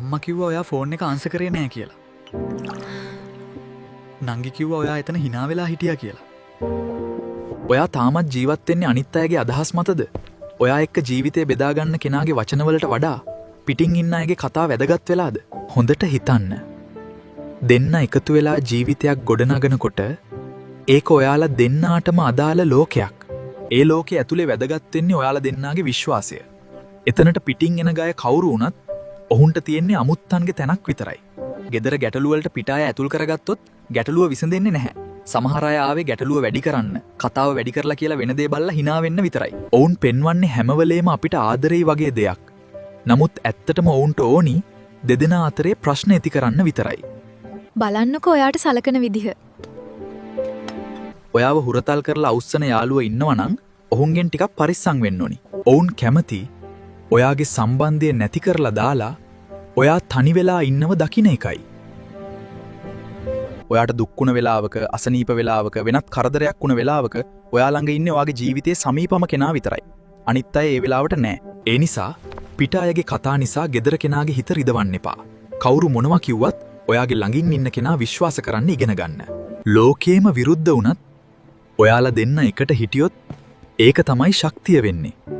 අම්මා කිව්වා ඔයා ෆෝන් එක ආන්සර් කරේ නැහැ කියලා. නංගි කිව්වා ඔයා එතන hina වෙලා හිටියා කියලා. ඔයා තාමත් ජීවත් වෙන්නේ අනිත් අයගේ අදහස් මතද? ඔයා එක්ක ජීවිතේ බෙදා ගන්න කෙනාගේ වචනවලට වඩා පිටින් ඉන්න අයගේ කතා වැදගත් වෙලාද? හොඳට හිතන්න. දෙන්න එකතු වෙලා ජීවිතයක් ගොඩනගනකොට ඒක ඔයාලා දෙන්නාටම අදාළ ලෝකයක්. ඒ ලෝකයේ ඇතුලේ වැදගත් වෙන්නේ ඔයාලා දෙන්නාගේ විශ්වාසය. එතනට පිටින් එන ගය කවුරු වුණත් ඔහුන්ට තියෙන්නේ අමුත්තන්ගේ තැනක් විතරයි. ගෙදර ගැටලු වලට පිටාය ඇතුල් කරගත්තොත් ගැටලුව විසඳෙන්නේ නැහැ. සමහර අය ආවේ ගැටලුව වැඩි කරන්න, කතාව වැඩි කරලා කියලා වෙන දේ බලලා hina වෙන්න විතරයි. ඔවුන් පෙන්වන්නේ හැම වෙලේම අපිට ආදරෙයි වගේ දෙයක්. නමුත් ඇත්තටම ඔවුන්ට ඕනි දෙදෙනා අතරේ ප්‍රශ්න ඇති කරන්න විතරයි. බලන්නකෝ ඔයාට සලකන විදිහ. ඔයාව හුරතල් කරලා අවුස්සන යාළුවෝ ඉන්නවනම් ඔවුන්ගෙන් ටිකක් පරිස්සම් වෙන්න ඕනි. ඔවුන් කැමති ඔයාගේ සම්බන්ධය නැති කරලා දාලා ඔයා තනි වෙලා ඉන්නව දකින්න එකයි. ඔයාට දුක් වුණ වෙලාවක, අසනීප වෙලාවක, වෙනත් කරදරයක් වුණ වෙලාවක ඔයා ළඟ ඉන්නේ ඔයාගේ ජීවිතයේ සමීපම කෙනා විතරයි. අනිත් අය ඒ වෙලාවට නෑ. ඒ නිසා පිට අයගේ කතා නිසා gedara කෙනාගේ හිත රිදවන්න එපා. කවුරු මොනවා කිව්වත් ඔයාගේ ළඟින් ඉන්න කෙනා විශ්වාස කරන්න ඉගෙන ගන්න. ලෝකේම විරුද්ධ වුණත් ඔයාලා දෙන්න එකට හිටියොත් ඒක තමයි ශක්තිය වෙන්නේ.